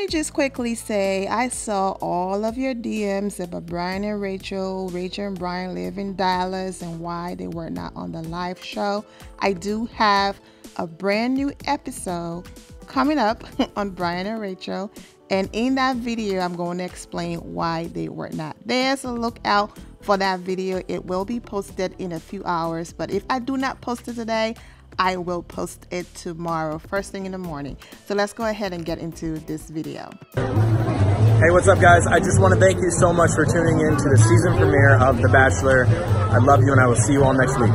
just quickly say I saw all of your DMs about Brian and Rachel. Rachel and Brian live in Dallas and why they were not on the live show. I do have a brand new episode coming up on Brian and Rachel. And in that video, I'm going to explain why they were not there. So look out for that video. It will be posted in a few hours. But if I do not post it today, I will post it tomorrow, first thing in the morning. So let's go ahead and get into this video. Hey, what's up, guys? I just want to thank you so much for tuning in to the season premiere of The Bachelor. I love you, and I will see you all next week.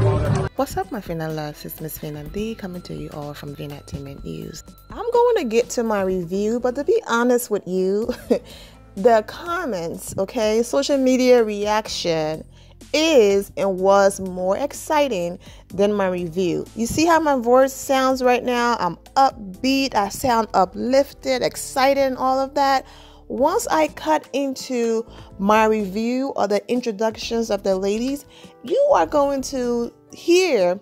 What's up, my Fina loves? It's Miss Fina D coming to you all from Vina Entertainment News. I'm going to get to my review, but to be honest with you, the comments, okay, social media reaction is and was more exciting than my review. You see how my voice sounds right now? I'm upbeat, I sound uplifted, excited, and all of that. Once I cut into my review or the introductions of the ladies, you are going to hear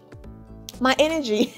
my energy,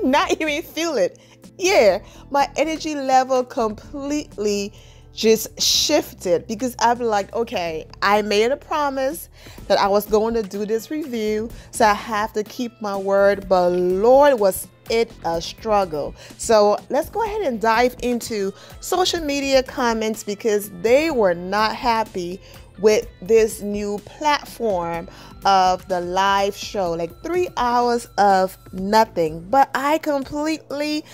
not even feel it. Yeah, my energy level completely just shifted because I'm like, okay, I made a promise that I was going to do this review, so I have to keep my word, but Lord, was it a struggle. So let's go ahead and dive into social media comments because they were not happy with this new platform of the live show, like 3 hours of nothing. But I completely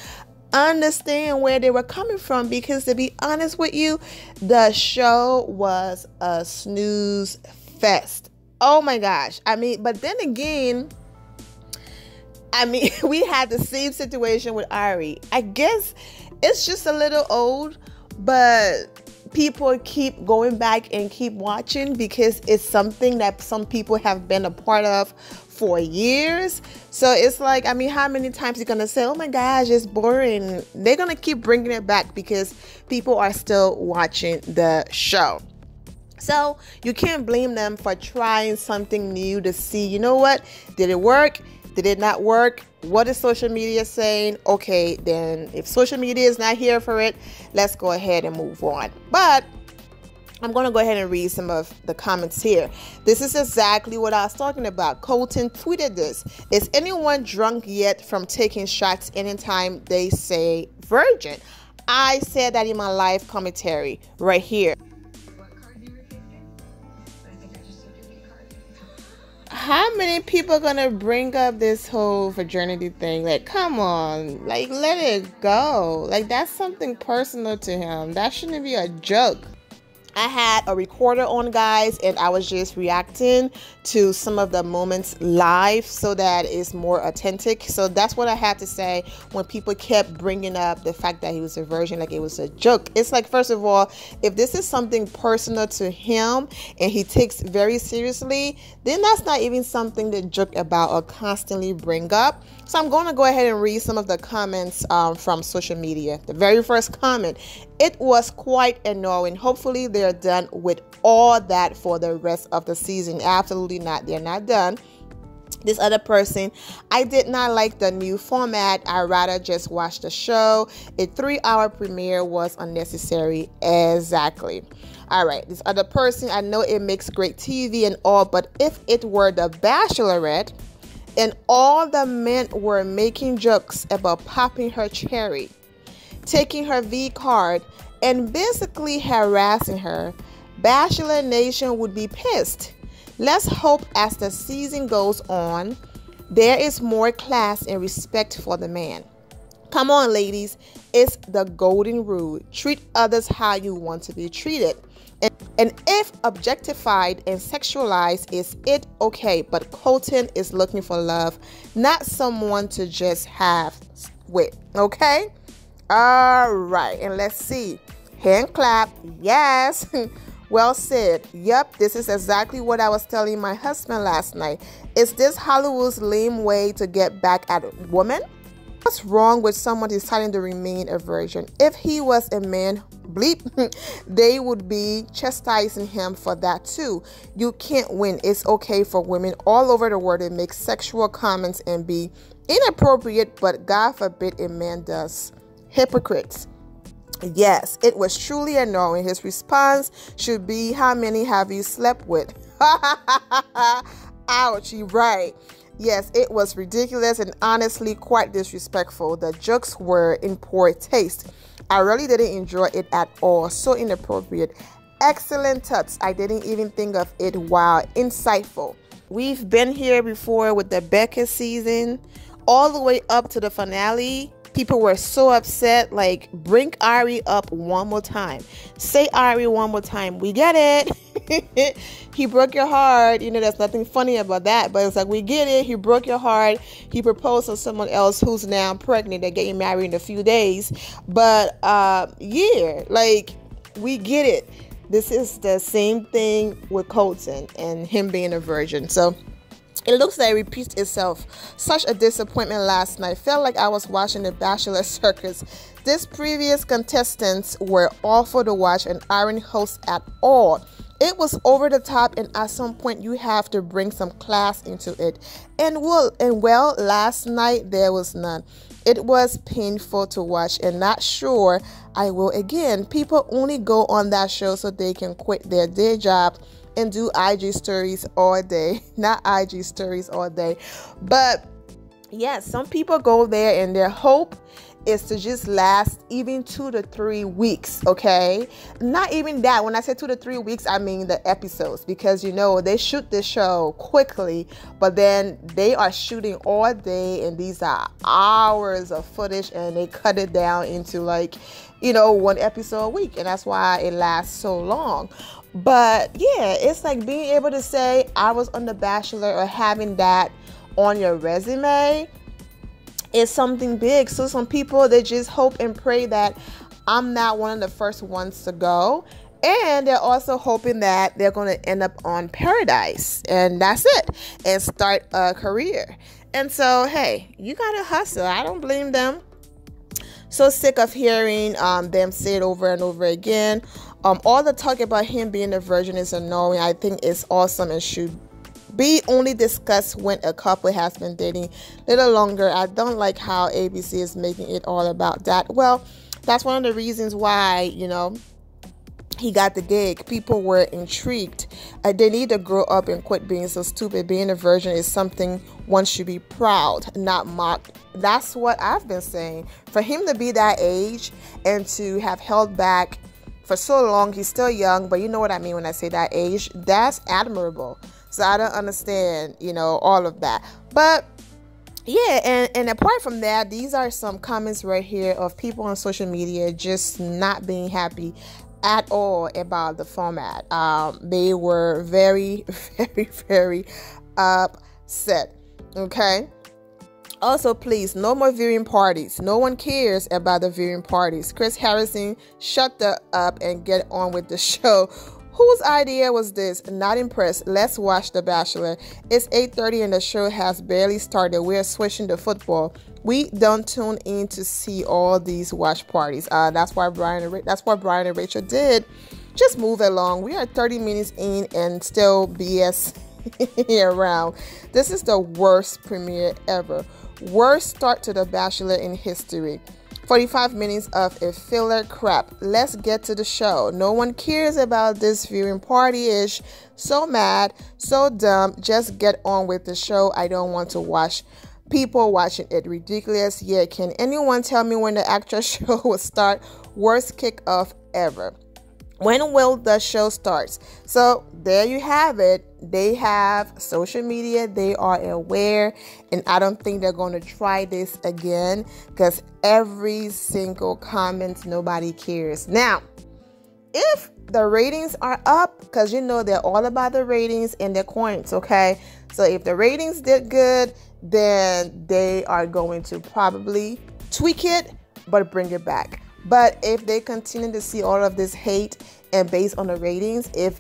understand where they were coming from because, to be honest with you, the show was a snooze fest. Oh my gosh. I mean, but then again, we had the same situation with Ari. I guess it's just a little old, but people keep going back and keep watching because it's something that some people have been a part of for years. So it's like, I mean, how many times you're gonna say, oh my gosh, it's boring? They're gonna keep bringing it back because people are still watching the show. So you can't blame them for trying something new to see, you know what, did it work? Did it not work? What is social media saying? Okay, then if social media is not here for it, let's go ahead and move on. But I'm going to go ahead and read some of the comments here. This is exactly what I was talking about. Colton tweeted this. Is anyone drunk yet from taking shots anytime they say virgin? I said that in my live commentary right here. How many people are gonna bring up this whole virginity thing? Like, come on, like, let it go. Like, that's something personal to him. That shouldn't be a joke. I had a recorder on, guys, and I was just reacting to some of the moments live so that it's more authentic. So that's what I had to say when people kept bringing up the fact that he was a virgin, like it was a joke. It's like, first of all, if this is something personal to him and he takes very seriously, then that's not even something to joke about or constantly bring up. So I'm going to go ahead and read some of the comments from social media. The very first comment: it was quite annoying. Hopefully they're done with all that for the rest of the season. Absolutely not. They're not done. This other person: I did not like the new format. I'd rather just watch the show. A 3-hour premiere was unnecessary. Exactly. All right. This other person: I know it makes great TV and all, but if it were The Bachelorette and all the men were making jokes about popping her cherry, taking her V card, and basically harassing her, Bachelor Nation would be pissed. Let's hope as the season goes on, there is more class and respect for the man. Come on, ladies. It's the golden rule. Treat others how you want to be treated. And if objectified and sexualized is it, okay. But Colton is looking for love, not someone to just have with. Okay? All right. And let's see. Hand clap. Yes. Well said. Yep, this is exactly what I was telling my husband last night. Is this Hollywood's lame way to get back at women? What's wrong with someone deciding to remain a virgin? If he was a man, bleep, they would be chastising him for that too. You can't win. It's okay for women all over the world to make sexual comments and be inappropriate, but God forbid a man does. Hypocrites. Yes, it was truly annoying. His response should be, how many have you slept with? Ouch, you're right. Yes, it was ridiculous and honestly quite disrespectful. The jokes were in poor taste. I really didn't enjoy it at all. So inappropriate. Excellent thoughts. I didn't even think of it. Wow, insightful. We've been here before with the Becca season, all the way up to the finale. People were so upset, like, bring Ari up one more time. Say Ari one more time. We get it. He broke your heart. You know, there's nothing funny about that. But it's like, we get it. He broke your heart. He proposed to someone else who's now pregnant. They're getting married in a few days. But, yeah, like, we get it. This is the same thing with Colton and him being a virgin. So it looks like it repeats itself. Such a disappointment last night. Felt like I was watching the Bachelor circus. These previous contestants were awful to watch and aren't hosts at all. It was over the top, and at some point you have to bring some class into it. And well, last night there was none. It was painful to watch, and not sure I will again. People only go on that show so they can quit their day job and do IG stories all day. Not IG stories all day. But yeah, some people go there and their hope is to just last even 2 to 3 weeks, okay? Not even that. When I say 2 to 3 weeks, I mean the episodes, because you know they shoot this show quickly, but then they are shooting all day, and these are hours of footage, and they cut it down into, like, you know, 1 episode a week, and that's why it lasts so long. But yeah, it's like being able to say I was on The Bachelor, or having that on your resume is something big. So some people, they just hope and pray that I'm not one of the first ones to go, and they're also hoping that they're going to end up on Paradise, and that's it, and start a career. And so, hey, you gotta hustle. I don't blame them. So sick of hearing them say it over and over again. All the talk about him being a virgin is annoying. I think it's awesome and should be only discussed when a couple has been dating a little longer. I don't like how ABC is making it all about that. Well, that's one of the reasons why, you know, he got the gig. People were intrigued. They need to grow up and quit being so stupid. Being a virgin is something one should be proud, not mock. That's what I've been saying. For him to be that age and to have held back for so long, he's still young, but you know what I mean when I say that age, that's admirable. So I don't understand, you know, all of that. But yeah, and apart from that, these are some comments right here of people on social media just not being happy at all about the format. They were very, very, very upset. Okay. Also, please, no more viewing parties. No one cares about the viewing parties. Chris Harrison, shut the up and get on with the show. Whose idea was this? Not impressed. Let's watch The Bachelor. It's 8:30 and the show has barely started. We're switching to football. We don't tune in to see all these watch parties. That's what Brian and Rachel did. Just move along. We are 30 minutes in and still BS around. This is the worst premiere ever. Worst start to The Bachelor in history. 45 minutes of a filler crap. Let's get to the show. No one cares about this viewing party-ish. So mad, so dumb. Just get on with the show. I don't want to watch people watching it. Ridiculous. Yeah, can anyone tell me when the actual show will start? Worst kickoff ever. When will the show start? So there you have it. They have social media. They are aware. And I don't think they're going to try this again, because every single comment, nobody cares. Now, if the ratings are up, because you know they're all about the ratings and their coins, okay? So if the ratings did good, then they are going to probably tweak it, but bring it back. But if they continue to see all of this hate and based on the ratings, if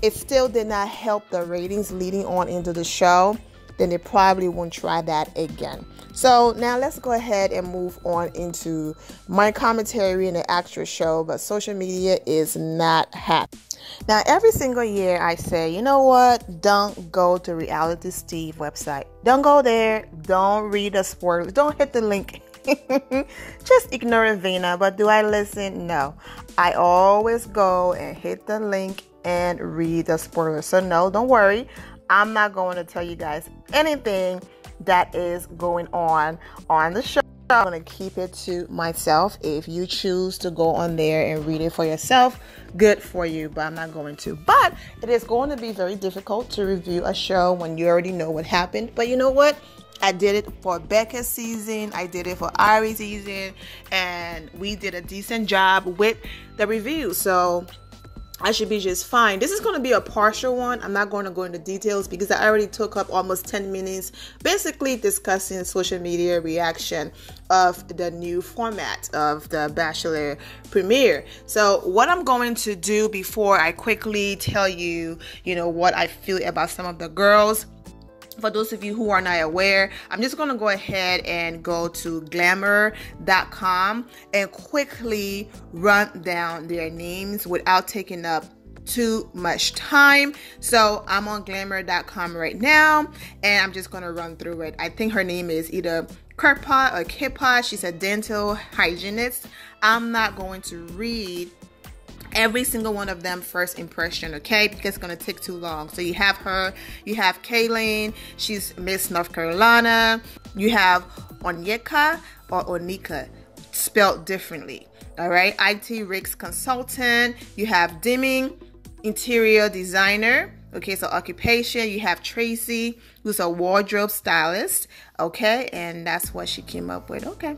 it still did not help the ratings leading on into the show, then they probably won't try that again. So now let's go ahead and move on into my commentary in the actual show, but social media is not happy. Now, every single year I say, you know what? Don't go to Reality Steve website. Don't go there. Don't read the spoilers. Don't hit the link Just ignore Vina. But do I listen? No. I always go and hit the link and read the spoilers. So no, don't worry. I'm not going to tell you guys anything that is going on the show. I'm going to keep it to myself. If you choose to go on there and read it for yourself, good for you, but I'm not going to. But it is going to be very difficult to review a show when you already know what happened. But you know what? I did it for Becca's season. I did it for Ari's season. And we did a decent job with the review. So I should be just fine. This is going to be a partial one. I'm not going to go into details because I already took up almost 10 minutes basically discussing social media reaction of the new format of the Bachelor premiere. So what I'm going to do before I quickly tell you, what I feel about some of the girls. For those of you who are not aware, I'm just going to go ahead and go to glamour.com and quickly run down their names without taking up too much time. So I'm on glamour.com right now and I'm just going to run through it. I think her name is either Kirpa or Kippa. She's a dental hygienist. I'm not going to read every single one of them first impression, okay, because it's going to take too long. So you have her, you have Kaylin, she's Miss North Carolina, you have Onyeka or Onika, spelled differently, all right, IT Rick's consultant, you have Dimming, interior designer, okay, so occupation, you have Tracy, who's a wardrobe stylist, okay, and that's what she came up with, okay.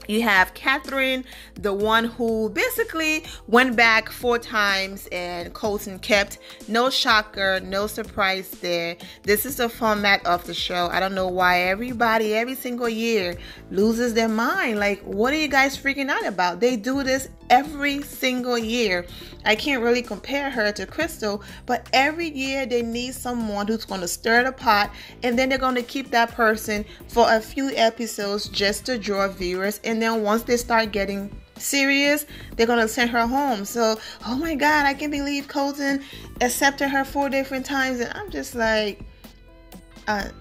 You have Catherine, the one who basically went back 4 times and Colton kept. No shocker, no surprise there. This is the format of the show. I don't know why everybody every single year loses their mind. Like, what are you guys freaking out about? They do this every single year. I can't really compare her to Crystal, but every year they need someone who's going to stir the pot, and then they're going to keep that person for a few episodes just to draw viewers, and then once they start getting serious, they're going to send her home. So, oh my God, I can't believe Colton accepted her 4 different times, and I'm just like, have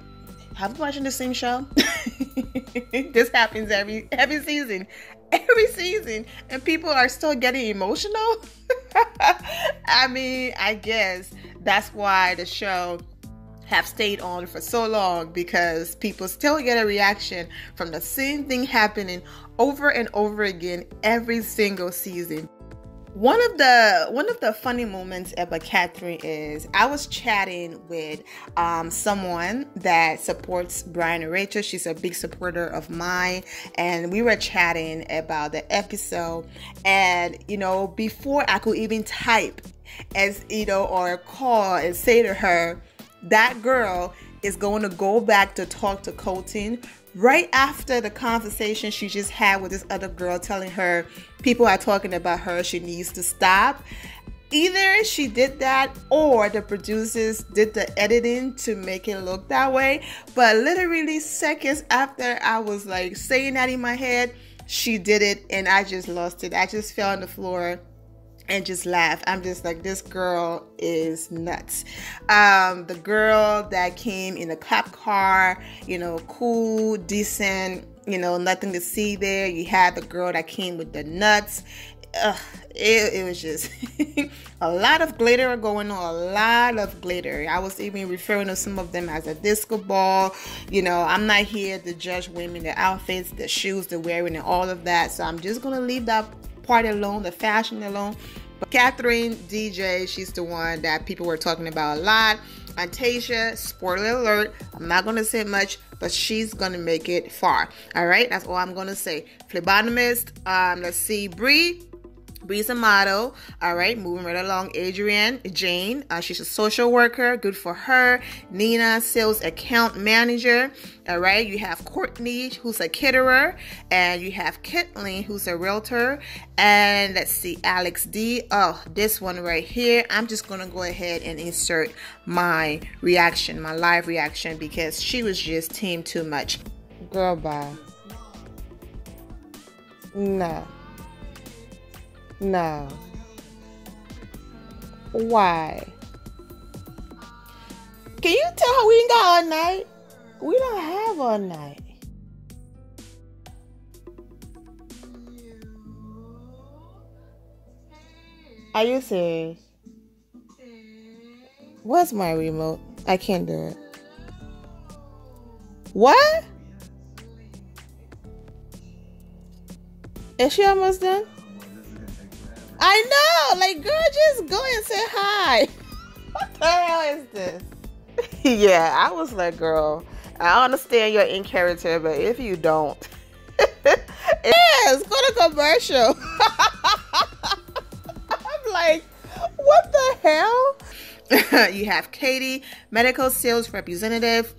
you watching the same show? This happens every season. Every season, and people are still getting emotional. I mean, I guess that's why the show have stayed on for so long, because people still get a reaction from the same thing happening over and over again every single season. One of the funny moments about Catherine is I was chatting with someone that supports Brian and Rachel. She's a big supporter of mine, and we were chatting about the episode. And before I could even type or call and say to her, that girl is going to go back to talk to Colton right after the conversation she just had with this other girl, telling her people are talking about her, she needs to stop. Either she did that or the producers did the editing to make it look that way. But literally seconds after I was like saying that in my head, she did it, and I just lost it. I just fell on the floor and just laugh. I'm just like, this girl is nuts. The girl that came in a cop car, cool, decent, nothing to see there. You had the girl that came with the nuts. It was just a lot of glitter going on, a lot of glitter. I was even referring to some of them as a disco ball. I'm not here to judge women, their outfits, the shoes they're wearing, and all of that. So I'm just going to leave that part alone, the fashion alone. But Catherine DJ, she's the one that people were talking about a lot. And Tasha, spoiler alert, I'm not going to say much, but she's going to make it far. All right, that's all I'm going to say. Phlebotomist, let's see, Bree's a model. All right, moving right along. Adrienne, Jane, she's a social worker. Good for her. Nina, sales account manager. All right, you have Courtney, who's a caterer, and you have Kitlin, who's a realtor. And let's see, Alex D. Oh, this one right here. I'm just gonna go ahead and insert my reaction, my live reaction, because she was just team too much. Girl, bye. No. No. Why? Can you tell her we ain't got all night? We don't have all night. Are you serious? What's my remote? I can't do it. What? Is she almost done? I know! Like, girl, just go and say hi. What the hell is this? Yeah, I was like, girl, I understand you're in character, but if you don't. Yes, go to commercial. I'm like, what the hell? You have Katie, medical sales representative.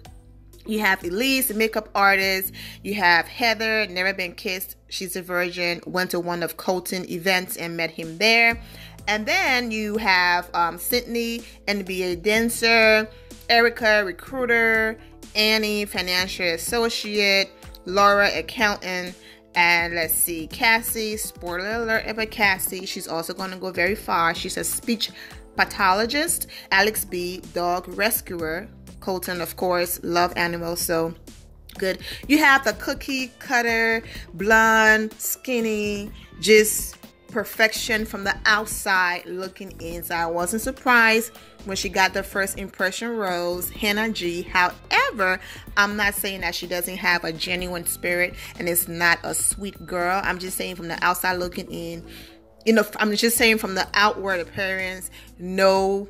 You have Elise, makeup artist. You have Heather, never been kissed. She's a virgin. Went to one of Colton events and met him there. And then you have Sydney, NBA dancer. Erica, recruiter. Annie, financial associate. Laura, accountant. And let's see, Cassie, spoiler alert about Cassie. She's also going to go very far. She's a speech pathologist. Alex B, dog rescuer. Colton, of course, love animals, so good. You have the cookie cutter, blonde, skinny, just perfection from the outside looking in. So I wasn't surprised when she got the first impression rose, Hannah G. However, I'm not saying that she doesn't have a genuine spirit and is not a sweet girl. I'm just saying from the outside looking in, you know, I'm just saying from the outward appearance, no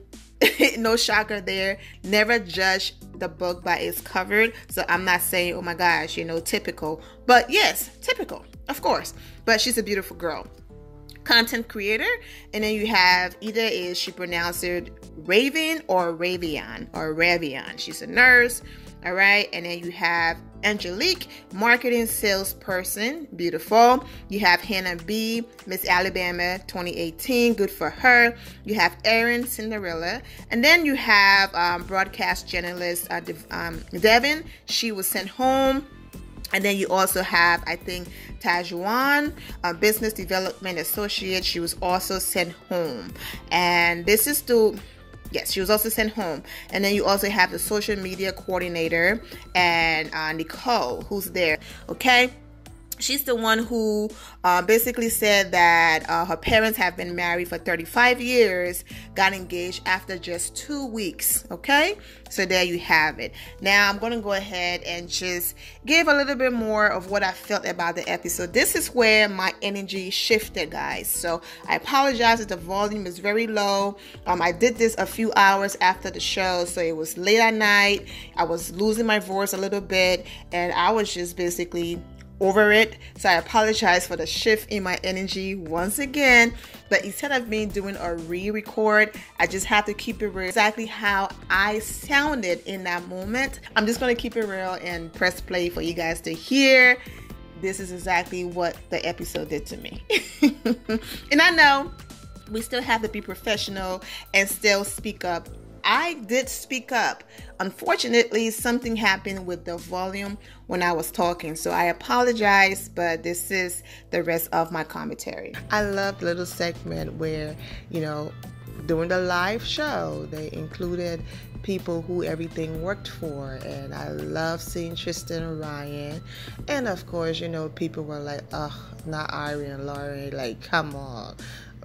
shocker there. Never judge the book by its cover. So I'm not saying, oh my gosh, you know, typical. But yes, typical, of course. But she's a beautiful girl. Content creator. And then you have, either is she pronounced it Raven or Ravion. She's a nurse. All right. And then you have Angelique, marketing salesperson, beautiful. You have Hannah B, Miss Alabama 2018, good for her. You have Erin, Cinderella. And then you have broadcast journalist Devin. She was sent home. And then you also have, I think, Tajuan, business development associate. She was also sent home. And this is to... Yes, she was also sent home. And then you also have the social media coordinator and Nicole, who's there. Okay. She's the one who basically said that her parents have been married for 35 years, got engaged after just 2 weeks. Okay, so there you have it. Now I'm going to go ahead and just give a little bit more of what I felt about the episode. This is where my energy shifted, guys. So I apologize if the volume is very low. I did this a few hours after the show, so it was late at night. I was losing my voice a little bit, and I was just basically over it. So I apologize for the shift in my energy once again. But instead of me doing a re-record, I just have to keep it real, exactly how I sounded in that moment. I'm just going to keep it real and press play for you guys to hear. This is exactly what the episode did to me. And I know we still have to be professional and still speak up. I did speak up. Unfortunately, something happened with the volume when I was talking. So I apologize, but this is the rest of my commentary. I love the little segment where, you know, during the live show, they included people who everything worked for. And I love seeing Tristan and Ryan. And of course, you know, people were like, ugh, not Ari and Laurie. Like, come on,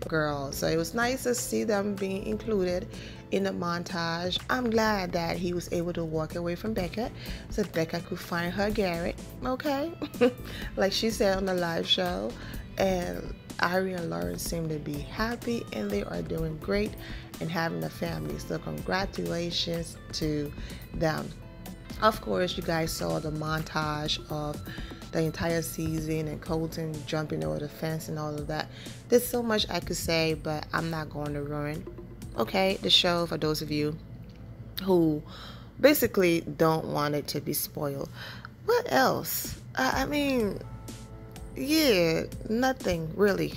girl. So it was nice to see them being included in the montage. I'm glad that he was able to walk away from Becca so Becca could find her Garrett, okay? Like she said on the live show. And Ari and Lauren seem to be happy and they are doing great and having a family. So congratulations to them. Of course, you guys saw the montage of the entire season and Colton jumping over the fence and all of that. There's so much I could say, but I'm not going to ruin the show for those of you who basically don't want it to be spoiled. What else? I mean, yeah, nothing really.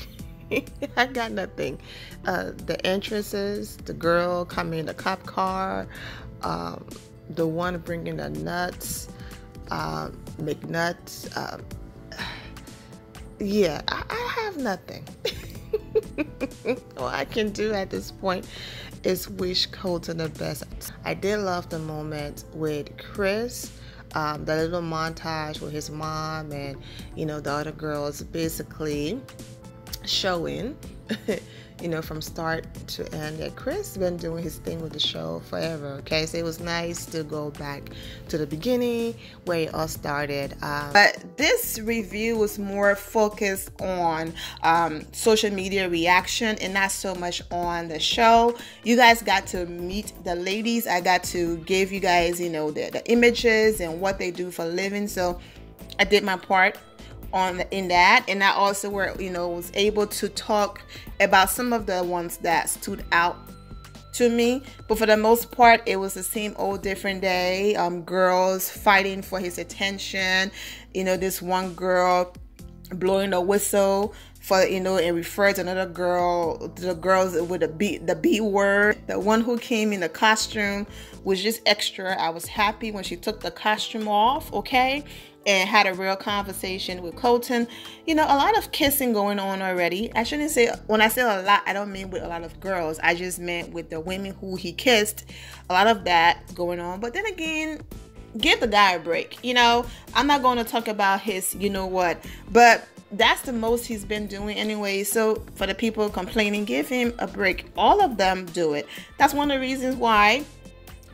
I got nothing. The entrances, the girl coming in the cop car, the one bringing the nuts, McNuts. Yeah, I have nothing. All I can do at this point is wish Colton the best. I did love the moment with Chris, the little montage with his mom and, you know, the other girls basically showing, from start to end. That Chris been doing his thing with the show forever. Okay, so it was nice to go back to the beginning where it all started. But this review was more focused on social media reaction and not so much on the show. You guys got to meet the ladies. I got to give you guys, the images and what they do for a living. So I did my part in that, and I also was able to talk about some of the ones that stood out to me. But for the most part, it was the same old different day. Girls fighting for his attention. This one girl blowing a whistle for and referred to another girl, the girls with the B word. The one who came in the costume was just extra. I was happy when she took the costume off, okay, and had a real conversation with Colton. A lot of kissing going on already. I shouldn't say, when I say a lot, I don't mean with a lot of girls. I just meant with the women who he kissed. A lot of that going on. But then again, give the guy a break. I'm not going to talk about his what, but that's the most he's been doing anyway. So for the people complaining, give him a break. All of them do it. That's one of the reasons why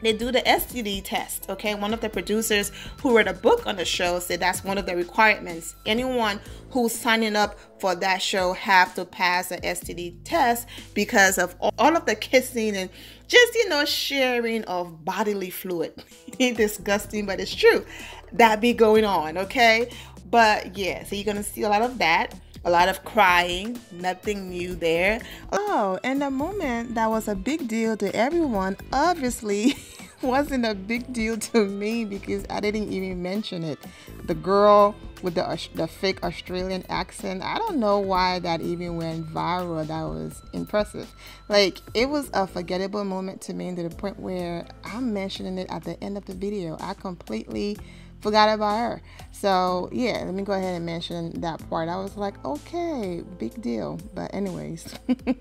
they do the STD test. Okay, one of the producers who wrote a book on the show said that's one of the requirements. Anyone who's signing up for that show have to pass an STD test because of all of the kissing and just sharing of bodily fluid. Disgusting, but it's true. That be going on, okay? But yeah, so you're gonna see a lot of that. A lot of crying, nothing new there. Oh, and the moment that was a big deal to everyone, obviously wasn't a big deal to me because I didn't even mention it. The girl with the fake Australian accent, I don't know why that even went viral. That was impressive. Like, it was a forgettable moment to me, to the point where I'm mentioning it at the end of the video. I completely forgot about her. So yeah, let me go ahead and mention that part. I was like, okay, big deal. But anyways,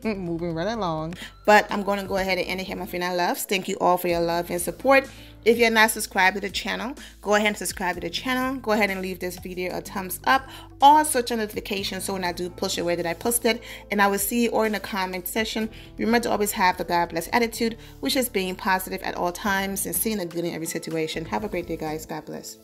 moving right along. But I'm going to go ahead and end it here, my final loves. Thank you all for your love and support. If you're not subscribed to the channel, go ahead and subscribe to the channel. Go ahead and leave this video a thumbs up. All such notifications so when I do post it, where did I post it? And I will see you or in the comment section. Remember to always have the God bless attitude, which is being positive at all times and seeing the good in every situation. Have a great day, guys. God bless.